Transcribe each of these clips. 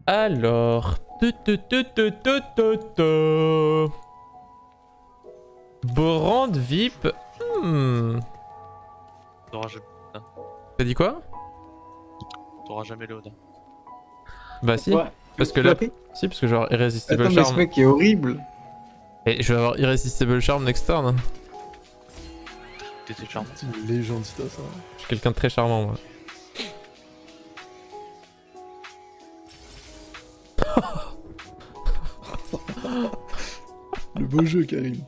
Alors... Brand VIP. T'auras jamais, T'as dit quoi? t'auras jamais le Oda. Bah si. Ouais. Parce que là... Si, parce que genre Irresistible Attends, mais ce Charm. mec est horrible. Et je vais avoir Irresistible Charm next turn. T'étais charmant. C'est une légende si t'as ça. Je suis quelqu'un de très charmant moi. Le beau jeu, Karim.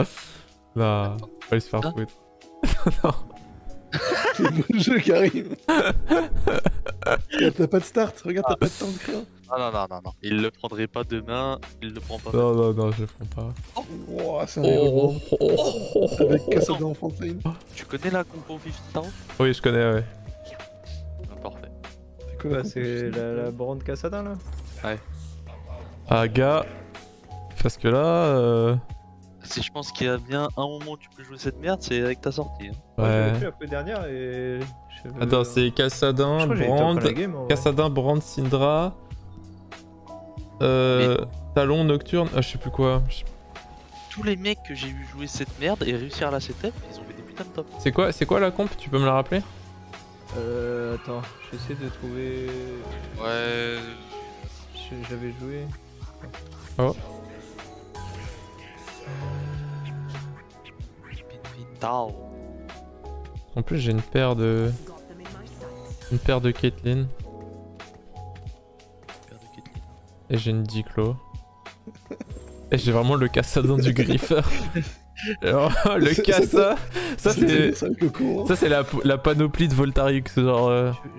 Non, faut aller se faire Hein foutre. Le beau jeu, Karim. Regarde, t'as pas de start. Regarde, t'as pas de temps de créer. Non. Il le prendrait pas demain, il le prend pas. Non, je le prends pas. Oh, c'est un héros. Avec Cassada en Fontaine. Tu connais la compo 50 Oui, je connais, ouais. Parfait. C'est quoi Bah, la c'est la Brand Cassada là. Ah, gars. Parce que là... Si je pense qu'il y a bien un moment où tu peux jouer cette merde, c'est avec ta sortie. Hein. Moi, Ouais. j'avais fait un peu dernière et. Attends, c'est Cassadin, Je crois que j'avais été en Brand... fin de game, en vrai. Cassadin, Brand, Syndra... Talon, Nocturne... Ah, je sais plus quoi. Tous les mecs que j'ai vu jouer cette merde et réussir à la setup, ils ont fait des putains de top. C'est quoi la comp? Tu peux me la rappeler? Attends, j'essaie de trouver. Ouais. J'avais joué. Oh. Tao. En plus, j'ai une paire de... Une paire de Caitlyn. Et j'ai une Diclo. Et j'ai vraiment le Cassadin du Griffer. Alors, le Cassa... Ça c'est la panoplie de Voltariux, genre...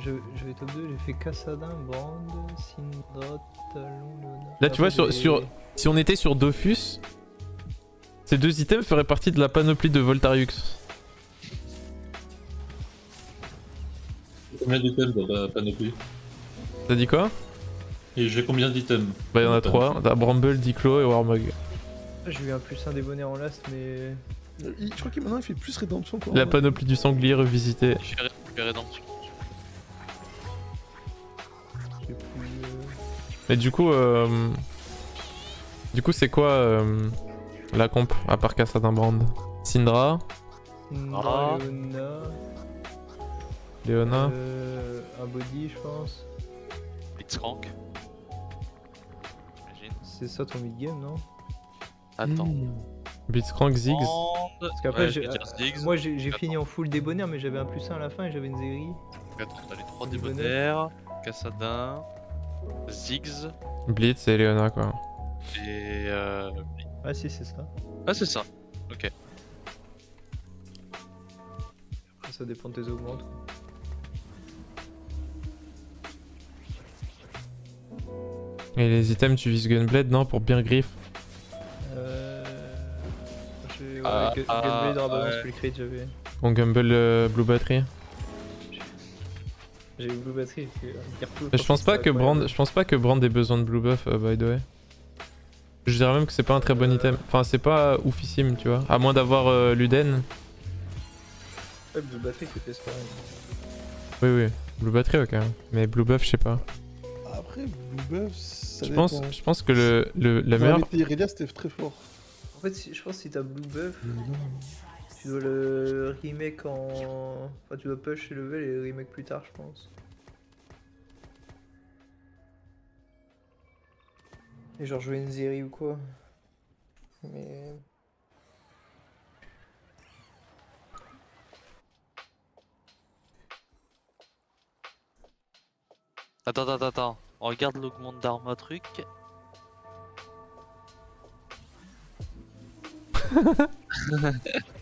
Je vais top 2, j'ai fait Cassadin, Brand, Syndra, Talon, Leona. Là tu vois, si on était sur Dofus, ces deux items feraient partie de la panoplie de Voltariux. Combien d'items dans la panoplie? T'as dit quoi? Et j'ai combien d'items? Bah y'en a 3, t'as Bramble, Diclo et Warmog. J'ai eu un +1 des bonnets en last, mais. Je crois que maintenant il fait plus rédemption quoi. La panoplie du sanglier revisité. J'ai récupéré rédemption. J'ai plus. Mais du coup c'est quoi la comp à part Cassadin Brand? Syndra, Syndra, Ah. Leona. Leona. Un body, je pense. Blitzcrank. J'imagine. C'est ça ton mid-game, non? Attends. Blitzcrank, Ziggs. Parce qu'après, Ouais, je vais dire Ziggs. moi j'ai fini en full débonnaire, mais j'avais un +1 à la fin et j'avais une série. Attends, t'as les 3 Des débonnaires, Cassadin, Ziggs Blitz et Leona quoi. et Ah, si, c'est ça. Ah, c'est ça. Ok. Après, ça dépend de tes augmentes. Et les items tu vises Gunblade non pour bien griffe. J'ai Ah, Gunblade, Rabadon, ouais. Spell Crate, j'avais. On Gumble Blue Battery. J'ai eu Blue Battery. Mais je pense pas que Brand ait besoin de Blue Buff by the way. Je dirais même que c'est pas un très bon item. Enfin c'est pas oufissime tu vois. À moins d'avoir Luden. Ouais, Blue Battery, c'était ça. Oui. Blue Battery ok. Mais Blue Buff je sais pas. Après, Blue Buff, ça Je dépend. pense que la meilleure... Irelia c'était très fort. En fait, je pense que si t'as Blue Buff, tu dois le remake en. Enfin, tu dois push et level et le remake plus tard, je pense. Et genre jouer une série ou quoi. Mais. Attends. On regarde l'augmente d'armes à truc.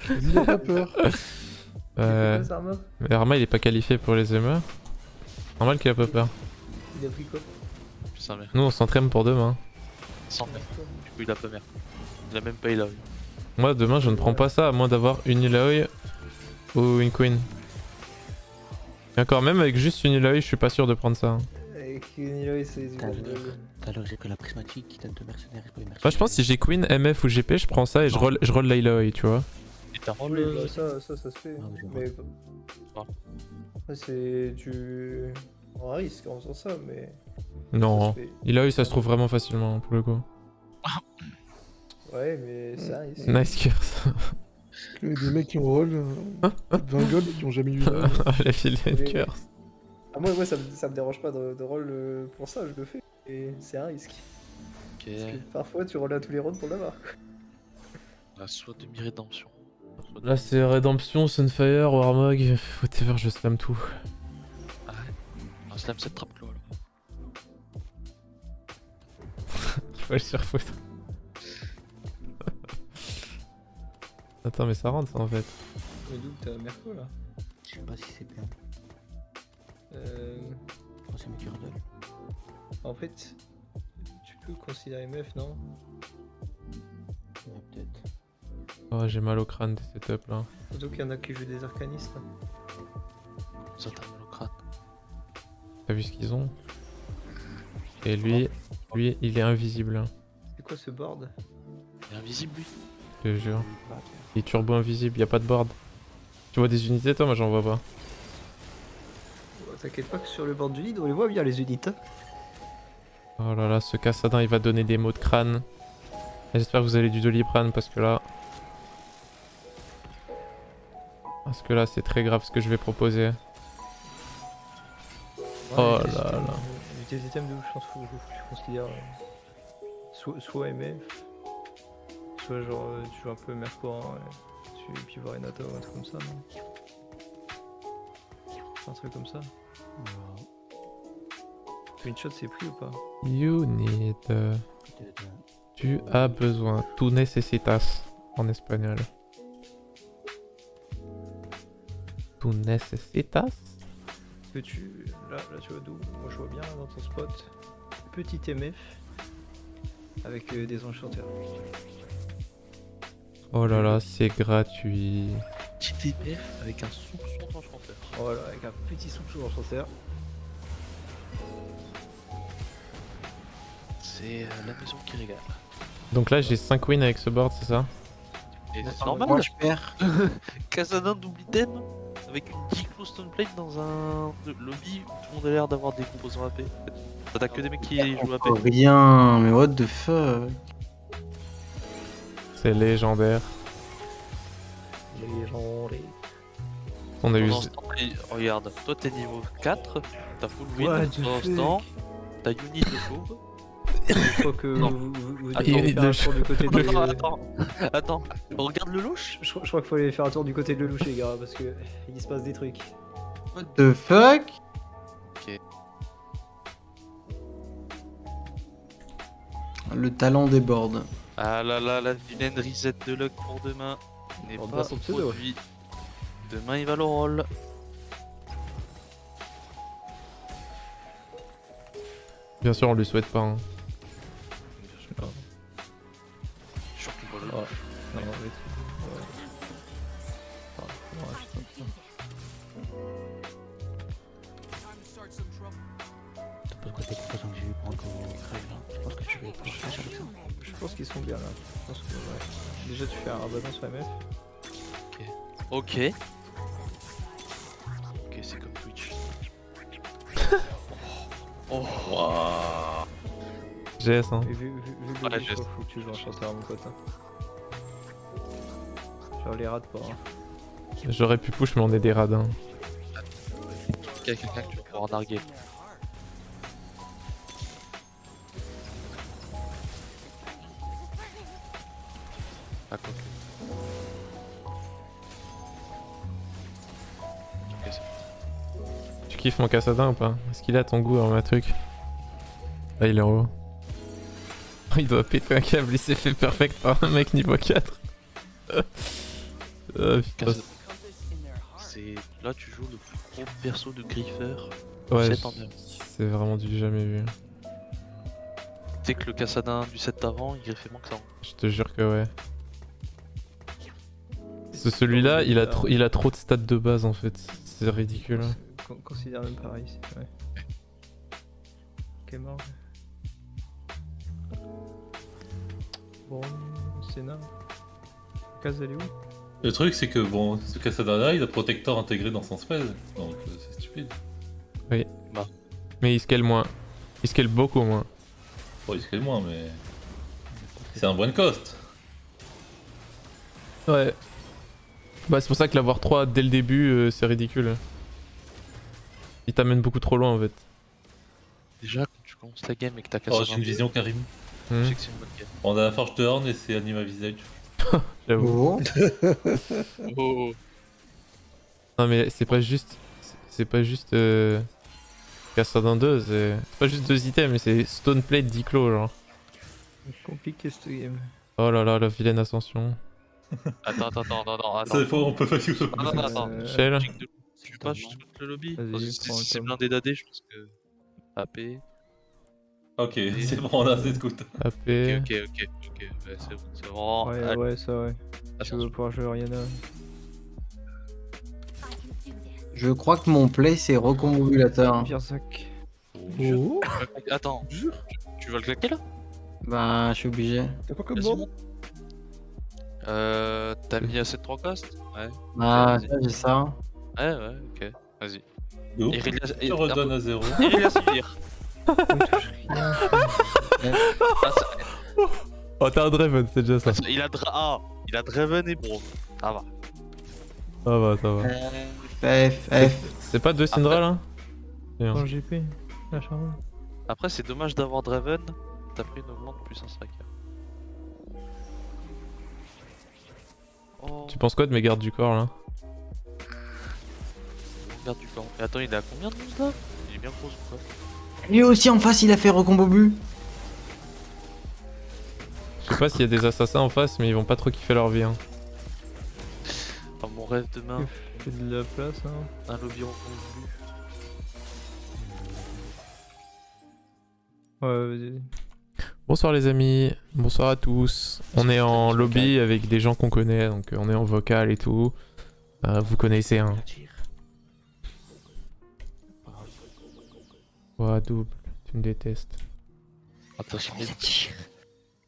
Il a pas peur. Mais Arma il est pas qualifié pour les émeux. Normal qu'il a pas peur. Il a pris quoi? Putain, merde. Nous on s'entraîne pour demain. Sans merde. Du coup, il a pas merde. Il a même pas Eloy. Moi demain je ne prends pas ça à moins d'avoir une Eloy ou une Queen. Et encore même avec juste une Eloy je suis pas sûr de prendre ça. Avec une Eloy, c'est. T'as alors j'ai que la prismatique qui donne 2 mercenaires et pas les mercenaires. Moi je pense que si j'ai Queen, MF ou GP je prends ça et je roll la Eloy tu vois. Et t'as Oh, mais ça se fait. Ah oui, je vois. Mais. Ah. Après, c'est du. On risque en faisant ça, mais. Non, il a eu, ça se trouve vraiment facilement pour le coup. Ouais, mais ça, c'est... Nice curse. Il y a des mecs qui ont roll 20 gold et qui ont jamais eu une. La file de Oui. curse. Ah, moi ça me dérange pas de roll pour ça, je le fais. Et c'est un risque. Ok. Parce que parfois tu rolls à tous les rounds pour l'avoir. Bah, soit demi-rédemption. soit Là c'est Redemption, Sunfire, Warmog, whatever, je slam tout. Ah ouais. On slam cette trappe clos alors. Faut le surfoutre. Attends mais ça rentre ça en fait. Mais d'où t'as Merco là? Je sais pas si c'est bien. Oh, c'est Mercurial. En fait, tu peux considérer meuf, non? Ouais, peut-être. Oh j'ai mal au crâne des setups là. Surtout qu'il y en a qui jouent des arcanistes. Là. Ça t'a mal au crâne. T'as vu ce qu'ils ont? Et lui il est invisible, hein, C'est quoi ce board? Il est invisible lui. je te jure. Il est turbo invisible, y a pas de board. Tu vois des unités toi? Moi j'en vois pas. Oh, t'inquiète pas que sur le board du lead, on les voit bien les unités. Oh là là, ce Kassadin il va donner des maux de crâne. J'espère que vous avez du Doliprane parce que là... c'est très grave ce que je vais proposer. Oh là là. Tes items de ouf, je pense que je considère soit MF, soit genre tu joues un peu Mercor, et puis voir Renata ou un truc comme ça, non? Un truc comme ça. Twin shot c'est pris ou pas? You need... Peut-être. Tu as besoin. Tu necesitas en espagnol. Tu necesitas? Que tu... Là tu vois d'où? Moi je vois bien dans ton spot. Petit MF avec des enchanteurs. Oh là là, c'est gratuit. Petit TPF avec un soupçon d'enchanteur. Voilà, avec un petit soupçon d'enchanteur. C'est la maison qui régale. Donc là j'ai 5 wins avec ce board, c'est ça? Et c'est Moi, normal. je perds. Casadin double item avec une Diclo Stoneplate dans un lobby où tout le monde a l'air d'avoir des composants AP. T'as que des mecs qui jouent AP. Oh, rien, mais what the fuck. C'est légendaire. Les gens, les... On a eu... Pendant ce temps, regarde, toi t'es niveau 4, t'as full win. What Pendant the ce temps, fuck? t'as Unit de fauve. Je crois que Non. vous Attends, devez faire un je- tour du côté de... Attends, regarde le louche. Je crois qu'il faut aller faire un tour du côté de Lelouch les gars, parce que il se passe des trucs. What the fuck. Ok. Le talent des boards. Ah là là, la vilaine reset de luck pour demain n'est On pas voit son pseudo. produit. Demain il va le roll. Bien sûr on lui souhaite pas. Hein. Surtout pas le Oh. louche. Non, mais... ouais. Ah, non, putain. T'as pas de côté composant que j'ai eu prendre comme crève là. Je pense que je vais pas faire avec ça. Je pense qu'ils sont bien là. Je pense que, ouais. Déjà tu fais un rabattement sur MF. Ok. Ok, c'est comme Twitch. Oh. GS hein. Et vu Ouais, le je faut que tu joues un chanteur mon pote. Hein. Genre les rate pas. Hein. J'aurais pu push mais on est des radins. Il y a quelqu'un que tu vas pouvoir narguer. Ah, quoi que. Ok, c'est bon. Tu kiffes mon Kassadin ou pas? Est-ce qu'il a ton goût en ma truc? Ah il est en haut. Il doit péter un câble, il s'est fait perfect par un mec niveau 4. Ah, putain. C'est. Là, tu joues le plus gros perso de griffeur. Ouais, 7 en même. c'est vraiment du jamais vu. Tu sais que le Cassadin du set d'avant, il griffait moins que ça. Je te jure que ouais. Celui-là, il a trop de stats de base en fait. C'est ridicule. Considère même pareil. Ouais. Ok, mort. Bon, Senna. Case, elle est où? Le truc, c'est que bon, ce Kassadin-là, il a Protector intégré dans son spell, donc c'est stupide. Mais il scale moins. Il scale beaucoup moins. Bon, il scale moins, mais. C'est un bon cost. Ouais. Bah c'est pour ça que l'avoir 3 dès le début c'est ridicule. Il t'amène beaucoup trop loin en fait. Déjà, quand tu commences la game et que t'as Oh, cassé j'ai une vision, Karim. je sais que c'est une bonne game. On a la Forge de Horn et c'est Anima Visage. J'avoue. Oh. Oh, Non mais c'est pas juste... C'est pas juste... Cassadin 2, c'est pas juste 2 items mais c'est Stone Plate Diclo genre. Compliqué cette game. Oh là là, la vilaine ascension. Attends. Ça, on peut pas jouer. Attends. Shell. Tu passes juste contre le lobby. Vas-y, Si prends le c'est tome. blindé d'AD, je pense que. AP. Ok, c'est bon, on a assez de coups. AP. Ok. Ouais, c'est bon, c'est vraiment. Ouais, ouais, ça ouais. Tu Attention. veux pouvoir jouer Oriana. Je crois que mon play c'est recombobulateur. Pirzac. Oh. Attends, tu vas le claquer là? Bah, je suis obligé. T'as quoi comme Vas-y, nom? monte. T'as mis assez de 3 costs? Ouais. Ah, vas-y. ça, j'ai ça. Ouais, ok. Vas-y. D'où Irelia- Je redonne à 0. Irelia Sivir. On touche rien. Ah, ça- Oh t'as un Draven, c'est déjà ça. il a Draven et Bro. Ça va. Ça va. F. C'est pas 2 Syndra là? Bien. Dans GP. La charme. Après, c'est dommage d'avoir Draven. T'as pris une augmente plus un striker. Oh, Tu penses quoi de mes gardes du corps là? regarde du camp. Et attends, il est à combien de 12 là? Il est bien gros ou quoi? Lui aussi en face, il a fait recombobu. Je sais pas s'il y a des assassins en face mais ils vont pas trop kiffer leur vie hein. Enfin, mon rêve demain, Fais de la place, hein. un lobby reconduit. Ouais, vas-y. Bonsoir les amis, bonsoir à tous. On est en lobby avec des gens qu'on connaît, donc on est en vocal et tout. Vous connaissez hein. Ouah double, tu me détestes. Attention,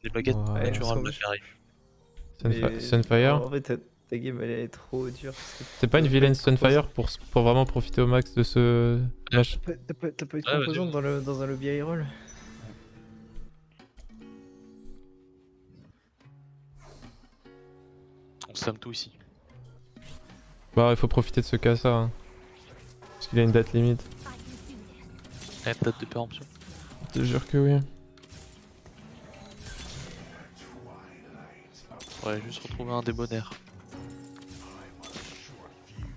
les baguettes Ouais, naturelles elles là sont- qui arrivent. Mais- Sunfire. En vrai, ta game elle est trop dure. C'est pas une vilaine Sunfire pour vraiment profiter au max de ce match. T'as pas eu de Ouais, vas-y. composante dans un lobby high roll? On slam tout ici. Bah il faut profiter de ce cas-là. Hein. Parce qu'il a une date limite. Eh, date de péremption. Je te jure que oui. Faudrait juste retrouver un débonnaire.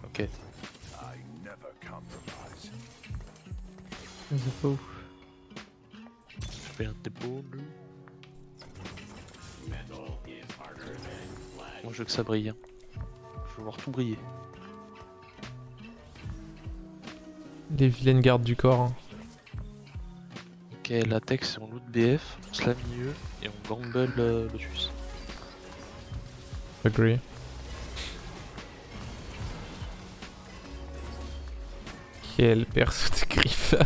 Ok. C'est pas ouf. Je fais un dépôt bleu. Moi je veux que ça brille. Hein. Je veux voir tout briller. Les vilaines gardes du corps. Hein. Ok, latex et on loot BF, on slam milieu et on gamble Lotus. Agree. Quel perso de Griffer.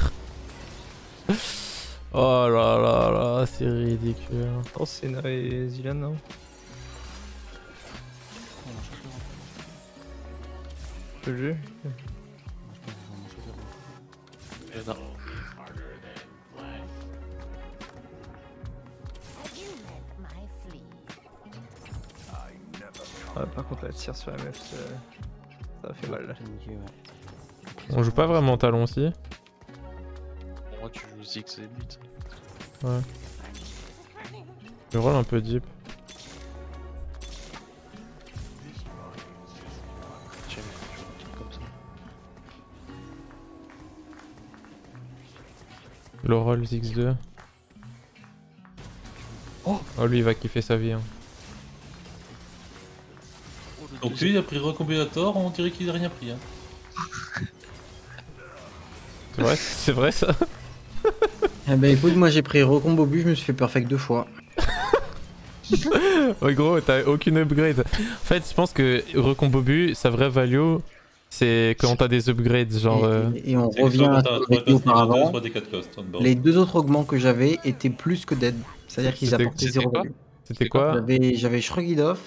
Oh là là là, c'est ridicule. Oh, Senna et Zilan, non? Le jeu? Et non. Ouais, par contre, la tire sur MF, ça fait mal. On joue pas vraiment talon aussi. Pour moi tu joues Ziggs et Blitz. Ouais. Je roll un peu deep. J'aime quand tu joues un truc comme ça. Le roll X2. Oh lui il va kiffer sa vie. Hein. Oh, le Donc deuxième. lui il a pris Recombinator, on dirait qu'il a rien pris. Hein. C'est vrai ça. Eh ben écoute, moi j'ai pris recombobu, je me suis fait perfect 2 fois. Ouais gros, t'as aucune upgrade. En fait, je pense que Recombobu, sa vraie value, c'est quand t'as des upgrades, genre... Et on C'est revient à soit ce t'as qu'on 3 avait dit costs auparavant. soit des 4 costs. on board. Les deux autres augments que j'avais étaient plus que dead. C'est-à-dire qu'ils C'était- apportaient c'était 0 quoi value. C'était quoi? J'avais Shrugidov.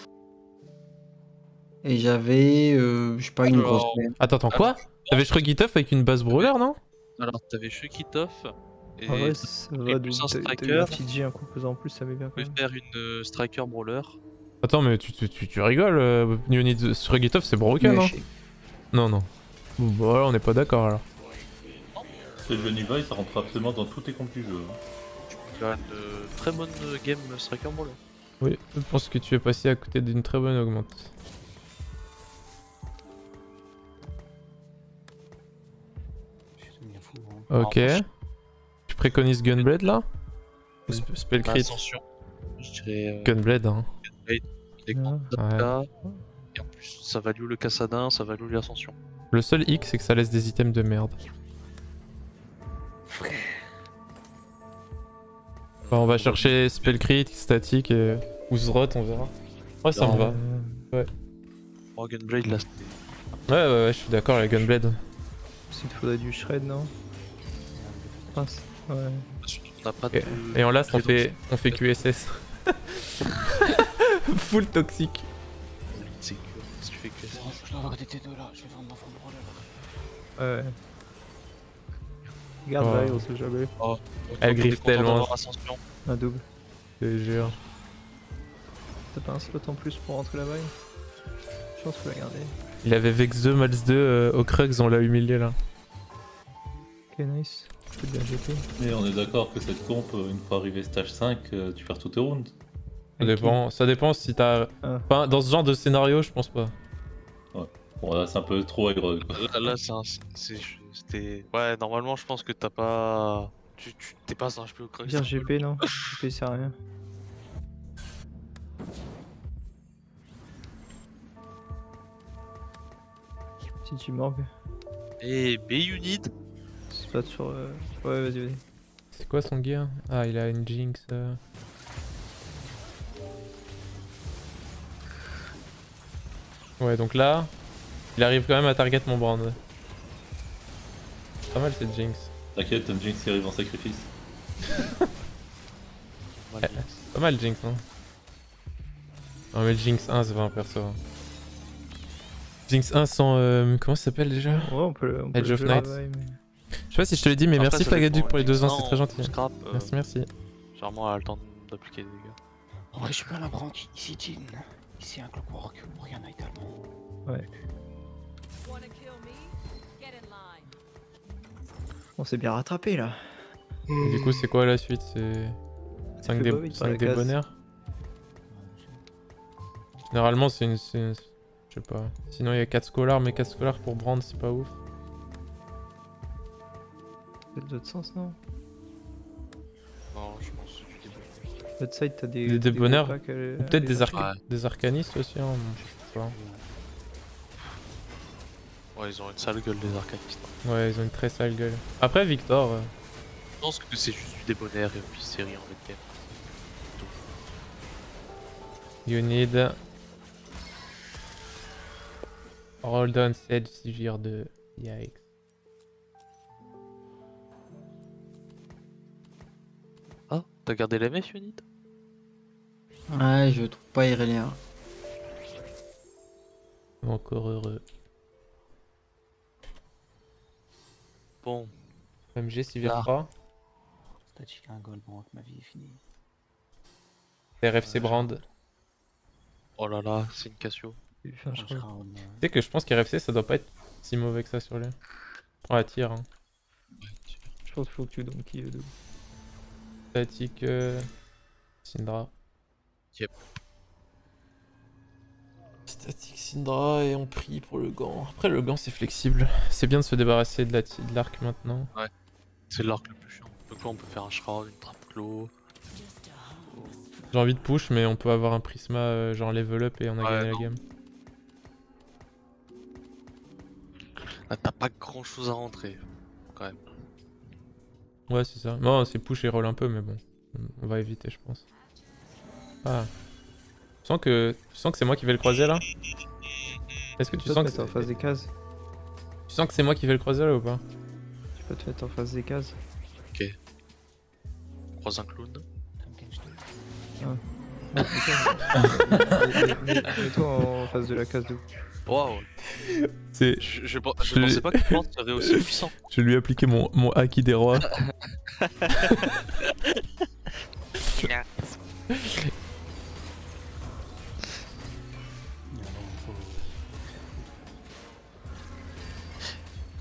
Et j'avais, je sais pas, une Alors, grosse. Attends, quoi? T'avais Shrugitoff avec une base brawler, non? Alors t'avais Shukitoff Et En vrai, ça va, plus un t'as eu striker. un petit G, un composant en plus, ça met bien on quand peut même. faire une striker brawler. Attends, mais tu rigoles, Unit Surgitov c'est broken, Mais hein? chez- Non, non. Bon, bah voilà, on n'est pas d'accord alors. C'est le Levi, ça rentre absolument dans tous les comptes du jeu. Tu peux faire une très bonne game striker brawler. Oui, je pense que tu es passé à côté d'une très bonne augmente. Je suis devenu fou. Hein. Ok. Tu préconises Gunblade là? Ou Spell crit? Ascension. Je dirais Gunblade, hein. des grands dégâts. Et en plus, ça value le Cassadin, ça value l'ascension. Le seul hic, c'est que ça laisse des items de merde. Enfin, on va chercher Spell crit, statique et... ou Zrot, on verra. Ouais, ça me va. Oh, Gunblade là, Ouais, je suis d'accord avec Gunblade. Il te faudrait du shred, non? Pince. Ouais. on n'a pas Et, de. et en last, on fait QSS. Full toxique. C'est que si tu fais que ça. Je dois avoir des T2 là, je vais vendre ma forme brawler. Ouais. Garde Oh. là, on sait jamais. Elle griffe tellement. Ascension. Un double. Je te jure. T'as pas un slot en plus pour rentrer là-bas? Je pense qu'il faut la garder. Il avait Vex 2, Malz 2 au Krugs, on l'a humilié là. Ok, nice. C'est bien jeté. Mais on est d'accord que cette comp, une fois arrivé stage 5, tu perds tous tes rounds. Ça dépend si t'as... Ah. Enfin, dans ce genre de scénario, je pense pas. Bon là c'est un peu trop aigre quoi. Là, c'était. Ouais, normalement, je pense que t'as pas. T'es pas un HP au creux. Dire GP, non? GP, c'est rien. Si tu morgues. Et B-Unit. C'est pas sur. Ouais, vas-y. C'est quoi son gear? Ah, il a une Jinx. Ouais, donc là, il arrive quand même à target mon brand. Pas mal cette Jinx. T'inquiète, Tom Jinx qui arrive en sacrifice. Pas mal Jinx, hein. Non mais Jinx 1 c'est pas un perso. Hein. Jinx 1 sans... comment ça s'appelle déjà? Ouais, on peut Edge le of jouer Night. là-bas, mais- Je sais pas si je te l'ai dit, mais Après, merci ça Flagaduc dépend, pour les 2 ans, non, c'est très gentil. Scrap, Merci. Généralement, elle a le temps d'appliquer des dégâts. En vrai, je suis pas la branque. Ici, Jin. Ici, un clockwork. Rien n'a également. On s'est bien rattrapé là. Et du coup c'est quoi la suite? C'est 5 fait pas vite par la case. débonnaires? Généralement c'est une... Je sais pas. Sinon il y a 4 scholars, mais 4 scholars pour Brand c'est pas ouf. C'est de l'autre sens, non? Non, je pense que tu débrouilles. L'autre side, t'as des. Des débonnaires. packs, Ou peut-être Ouais. des arcanistes aussi, hein. Je sais pas. Ouais, ils ont une sale gueule, les arcanistes. Ouais, ils ont une très sale gueule. Après Victor... Je pense que c'est juste du débonnaire et puis série en mid game. You need... Hold on, Sedge, Sigir 2. Yikes. Ah, t'as gardé la MF Unit? Ouais, je trouve pas Irelia. Encore heureux. Bon, MG, Sivir Ah. 3. Statique un goal, bon, ma vie est finie. RFC Brand. oh là là, c'est une Cassio. Il fait un Je shred. Tu sais que je pense qu'RFC ça doit pas être si mauvais que ça sur lui. Prends la tire, hein. Je pense qu'il faut que tu donnes qui double. Statique Syndra. Yep. Statique Syndra et on prie pour le gant. Après le gant c'est flexible. C'est bien de se débarrasser de l'arc maintenant. C'est l'arc le plus chiant. Donc là, on peut faire un shroud, une trappe clos. J'ai envie de push mais on peut avoir un prisma genre level up et on a Ouais, gagné non. la game. Là, t'as pas grand chose à rentrer. Quand même. Ouais c'est ça. Non c'est push et roll un peu mais bon. On va éviter je pense. Ah. Tu sens que c'est moi qui vais le croiser là? Est-ce que tu Tu peux sens te que mettre en face des cases. tu sens que c'est moi qui vais le croiser là ou pas? Tu peux te mettre en face des cases. Croise un clown. Ah, putain. Mets-toi en face de la case de... Waouh. C'est... Je pensais pas que le monde serait aussi puissant. Je lui ai appliqué mon haki des rois.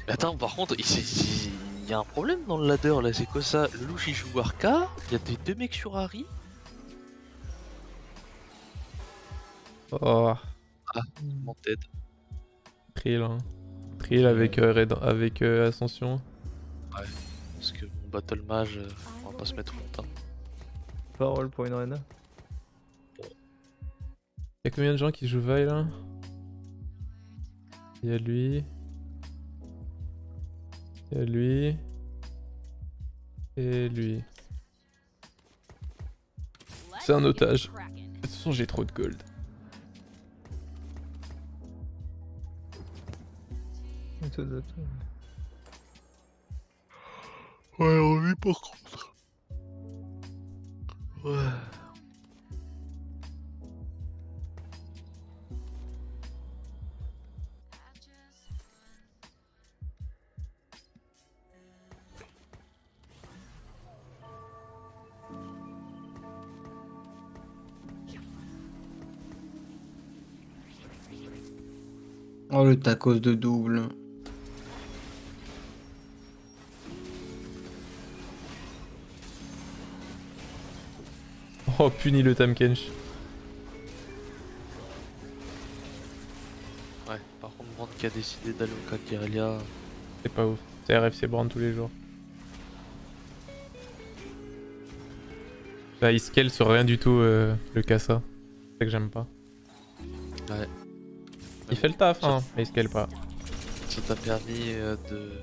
Mais attends, par contre, il y a un problème dans le ladder là, c'est quoi ça? Le louche il joue Arca, il y a des deux mecs sur Harry. Oh, Mon tête. Trill, hein. Trill avec, Ascension. Parce que mon Battle Mage, on va pas se mettre longtemps. Parole pour une arena. Y'a combien de gens qui jouent Vi là? Y'a lui. Y'a lui. Et lui. C'est un otage. De toute façon, j'ai trop de gold. Ouais, on est par contre. Ouais. Oh le tacos de double. Oh, puni le Tamkench. Ouais, par contre, Brand qui a décidé d'aller au cas Guerrilla. C'est pas ouf. C'est RFC Brand tous les jours. Bah, il scale sur rien du tout le Kassa. C'est ça que j'aime pas. Ouais. Il fait le taf, hein, mais il scale pas. Ça t'a permis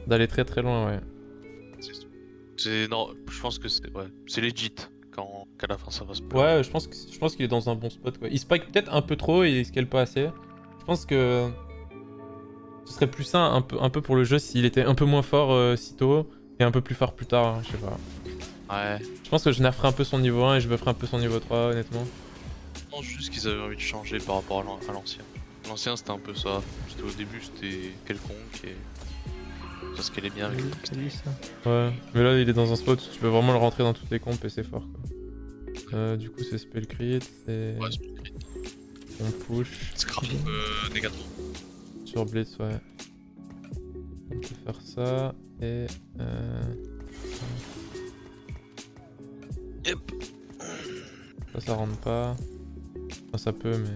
d'aller très très loin, ouais. Non, je pense que c'est legit qu'à la fin ça va se passer. Ouais, je pense qu'il est dans un bon spot, quoi. Il spike peut-être un peu trop et il scale pas assez. Je pense que ce serait plus sain un peu pour le jeu s'il était un peu moins fort si tôt et un peu plus fort plus tard, hein, je sais pas. Ouais. Je pense que je nerferai un peu son niveau 1 et je bufferai un peu son niveau 3, honnêtement. Je pense juste qu'ils avaient envie de changer par rapport à l'ancien. L'ancien c'était un peu ça. Au début c'était quelconque et ça scalait bien avec le ça. Ouais, mais là il est dans un spot où tu peux vraiment le rentrer dans toutes les compes et c'est fort, quoi. Du coup c'est spell crit, c'est... Ouais, spell crit. On push. Scrap négatif. Sur Blitz, ouais. On peut faire ça et... Yep. Ça rentre pas. Enfin, ça peut, mais...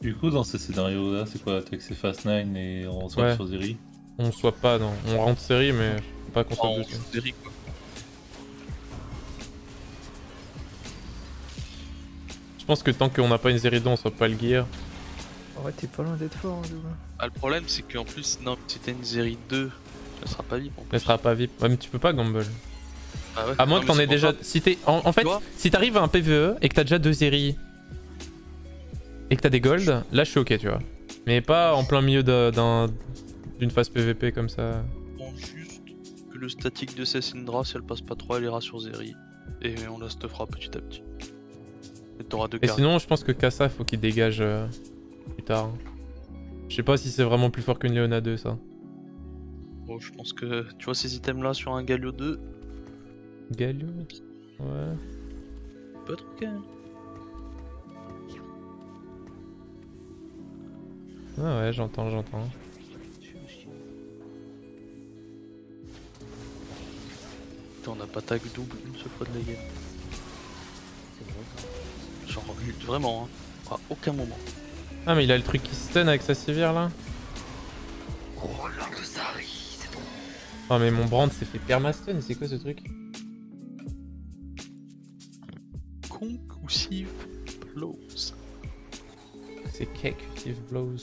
Du coup, dans ce scénario-là, c'est quoi? Attaque c'est Fast 9 et on swap Ouais. sur Zeri? On swap pas, non. On rentre série, mais faut pas qu'on swap dessus. Série, quoi. Je pense que tant qu'on n'a pas une série 2, on swap pas le gear. Ouais, t'es pas loin d'être fort, hein, double. Ah, le problème c'est qu'en plus, non, si t'as une série 2, ça sera pas VIP en plus. Elle sera pas VIP. Ouais, mais tu peux pas gamble. Ah ouais. À moins Non, que t'en mais aies c'est déjà... pour ça. Si t'es... En fait, Tu vois si t'arrives à un PvE et que t'as déjà 2 séries et que t'as des gold, là je suis ok, tu vois. Mais pas en plein milieu d'une phase PVP comme ça. Bon, juste que le statique de ces Syndra, si elle passe pas trop, elle ira sur Zeri. Et on la stuffera petit à petit. Et t'auras deux Et cartes. sinon, je pense que Kassa, faut qu'il dégage plus tard. Je sais pas si c'est vraiment plus fort qu'une Léona 2, ça. Bon, je pense que tu vois ces items là sur un Galio 2, Galio? Ouais. peut être ok. Ah ouais, j'entends. Putain, on n'a pas tag double une seule fois de la game. Genre, vraiment, hein. À aucun moment. Ah, mais il a le truc qui stun avec sa civière là. Oh là, le Zari, c'est bon. Oh, mais mon brand s'est fait permastun, c'est quoi ce truc? Conclusive blows. C'est Conclusive Blows.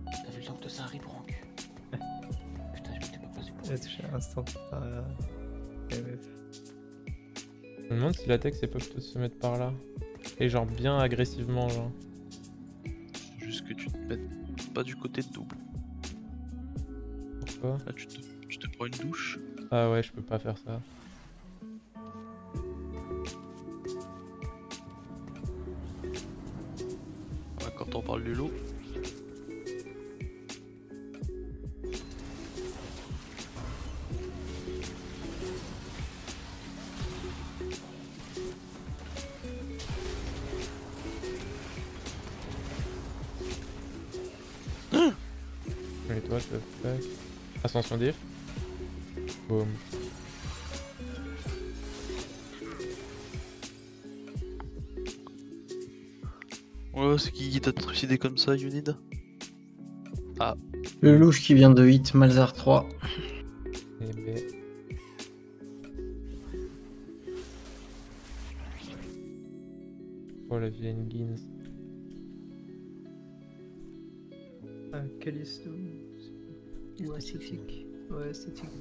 T'as vu le temps de Zari, Brank? Putain, je m'étais pas passé pour Il a touché instant par MF. Je me demande si la tech c'est pas plutôt de se mettre par là. Et genre bien agressivement, genre. Juste que tu te mettes pas du côté de double. Pourquoi? Là, tu te prends une douche. Ah ouais, je peux pas faire ça. Ouais, quand on parle du lot. Et toi, je fais ascension diff. Boum. Ouais, c'est qui t'a trucidé comme ça, Unid? Ah. Le louche qui vient de 8, Malzar 3. Et B. Oh la vilaine Gins. Ah, Callisto. Ou esthétique. Ouais, esthétique.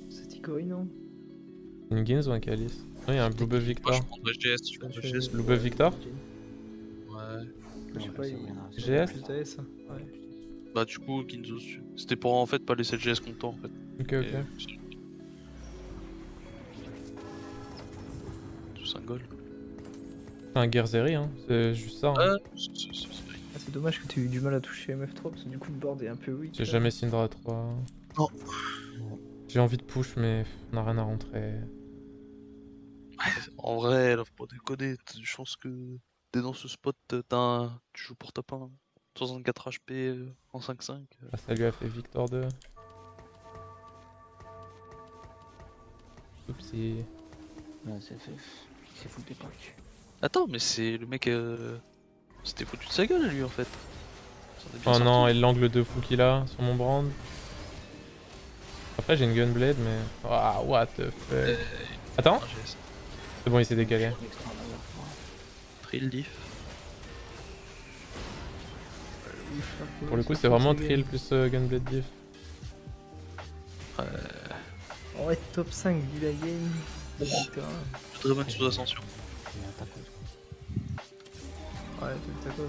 Esthétique, oui, non? Une Gins ou un Calice? Oui, il y a un Blue Buff Moi, Victor. je prendrais GS, je prendrais GS. Blue Buff Victor? Ouais. Je sais pas, il GS? y a plus d'AS. Hein. Ouais. Bah, du coup, Ginzo, c'était pour en fait pas laisser le GS content en fait. Ok, ok. Tout c'est un goal. C'est un Gerzeri, hein. C'est juste ça. Hein. Ah, c'est dommage que tu aies eu du mal à toucher MF3 parce que du coup, le board est un peu weak. J'ai jamais Syndra 3. Non. J'ai envie de push, mais on a rien à rentrer. En vrai, là, faut pas déconner. Je pense que t'es dans ce spot, tu joues pour top 1. 64 HP en 5-5. Ah, ça lui a fait Victor 2. Oupsie. Ouais, c'est fait. Il s'est foutu des packs. Attends, mais c'est le mec. C'était foutu de sa gueule lui en fait. Ça en est bien Oh sorti. non, et l'angle de fou qu'il a sur mon brand. Après j'ai une Gunblade, mais. Ah, what the fuck. Attends, Ah, GS. c'est bon, il s'est décalé. Trill diff. Pour le coup, c'est vraiment Trill plus Gunblade diff. Ouais, top 5 du la game. Très bonne sous ascension. Il y a un taco. Ouais, t'as quoi?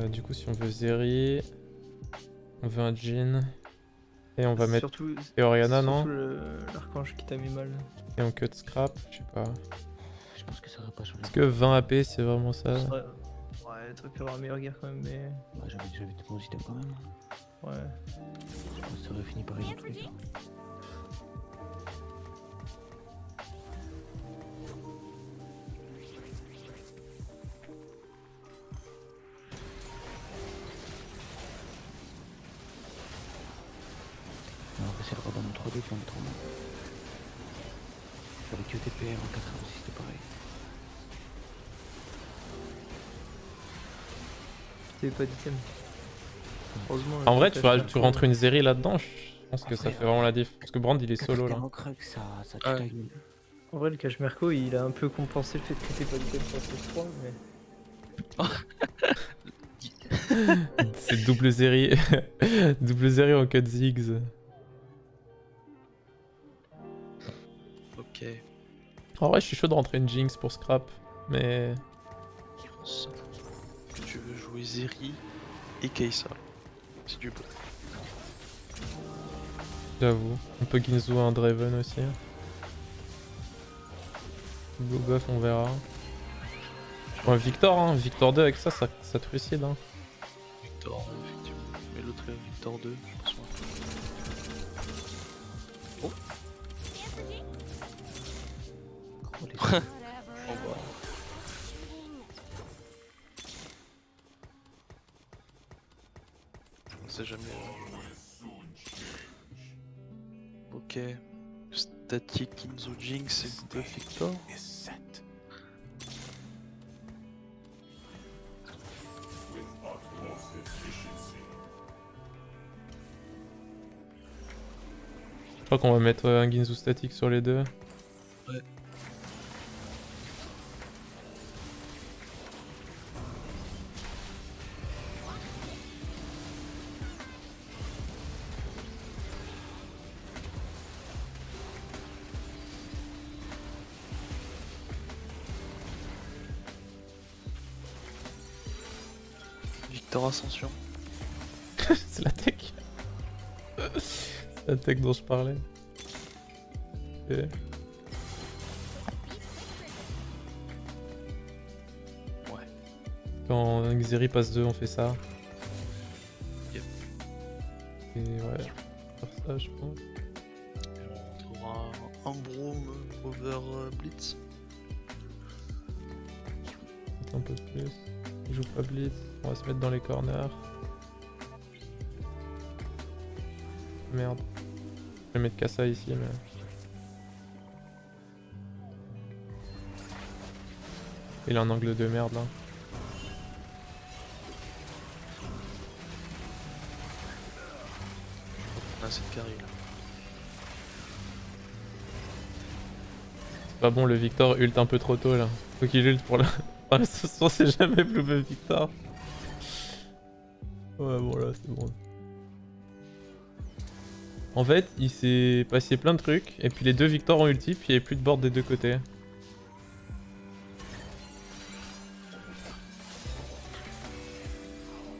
Du coup, si on veut Zeri, on veut un Jhin. Et on va mettre Surtout, et Oriana, non? L'archange qui t'a mis mal. Et on cut scrap, je sais pas. Je pense que ça aurait pas changé. Est-ce que 20 AP c'est vraiment ça? Ouais, t'aurais pu avoir un meilleur guerre quand même, mais. Bah, j'avais tout mon système quand même. Ouais. Je pense que ça aurait fini pareil dans tous les cas. On va passer le rabat en 3D puis on est trop mal. Avec ETPR en 4 aussi c'était pareil. T'avais pas d'item. Heureusement. En vrai, tu rentres une Zeri là-dedans, je pense que ça Après, fait vraiment la diff. Parce que Brand il est solo là. Ça tue Ouais. ta gueule. En vrai, le cache Merco, il a un peu compensé le fait que t'aies pas d'item sur ce 3, mais. C'est double Zeri. Double Zeri en cut Ziggs. Ok. En vrai, je suis chaud de rentrer une Jinx pour scrap. Mais. Tu veux jouer Zeri et Kaisa. Si tu peux. J'avoue. On peut Ginzu un Draven aussi. Blue buff, on verra. Ouais, Victor, hein. Victor 2 avec ça trucide. Hein. Victor, effectivement. Mais l'autre est Victor 2, je pense. Oh. Oh, les Oh bah. On sait jamais. Ok. Static Kinzo Jinx et Buff Victor. Je crois qu'on va mettre un Ginzu statique sur les deux. Ouais. Victor Ascension. C'est la tech. C'est la tech dont je parlais. Et... Ouais. Quand Xeri passe 2, on fait ça. Yep. Et ouais, faire ça, je pense. Et on trouvera un Brome over Blitz. Un peu plus. Il joue pas Blitz. On va se mettre dans les corners. Merde. Je vais mettre Kassa ici, mais... Il a un angle de merde là. On a cette carry là. C'est pas bon, le Victor ult un peu trop tôt là. Faut qu'il ult pour la... Ah, mais ce soir c'est jamais plus le Victor. Ouais bon là c'est bon. En fait il s'est passé plein de trucs et puis les deux Victor ont ulti puis il n'y avait plus de board des deux côtés.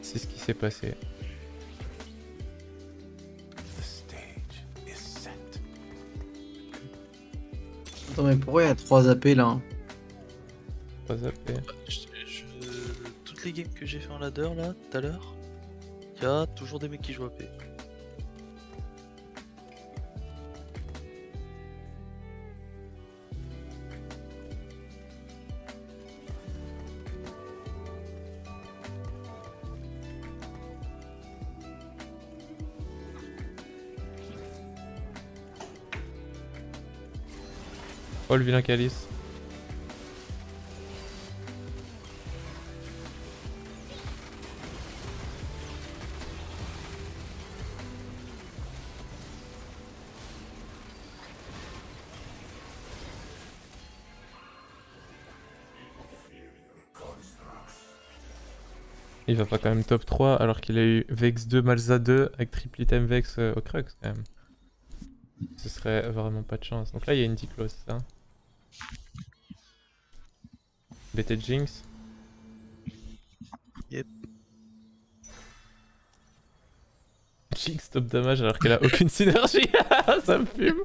C'est ce qui s'est passé. Attends, mais pourquoi il y a 3 AP là? Pas zappé. Toutes les games que j'ai fait en ladder là, tout à l'heure, il y a toujours des mecs qui jouent AP. Oh le vilain Calice. Il va pas quand même top 3 alors qu'il a eu Vex 2, Malza 2 avec triple item Vex au Crux quand même. Ce serait vraiment pas de chance. Donc là il y a une Diclo, c'est ça? BT Jinx. Yep. Jinx top damage alors qu'elle a aucune synergie. Ça me fume.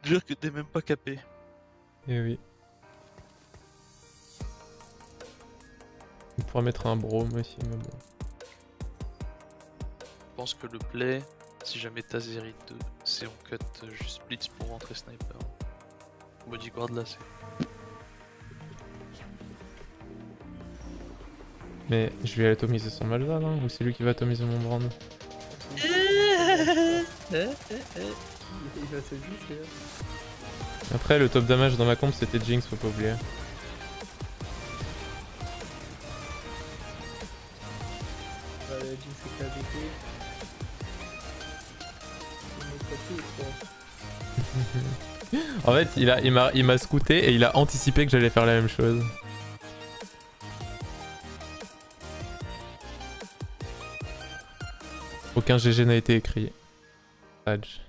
Dire que t'es même pas capé. Eh oui. On pourra mettre un Brome aussi, mais bon. Je pense que le play, si jamais t'as Zeri 2, c'est on cut juste Blitz pour rentrer sniper. Bodyguard là c'est. Mais je vais atomiser son Malza là, ou c'est lui qui va atomiser mon Brand? Il va se glisser là. Après le top damage dans ma comp c'était Jinx, faut pas oublier. Jinx était ADP. En fait il m'a scouté et il a anticipé que j'allais faire la même chose. Aucun GG n'a été écrit. Badge.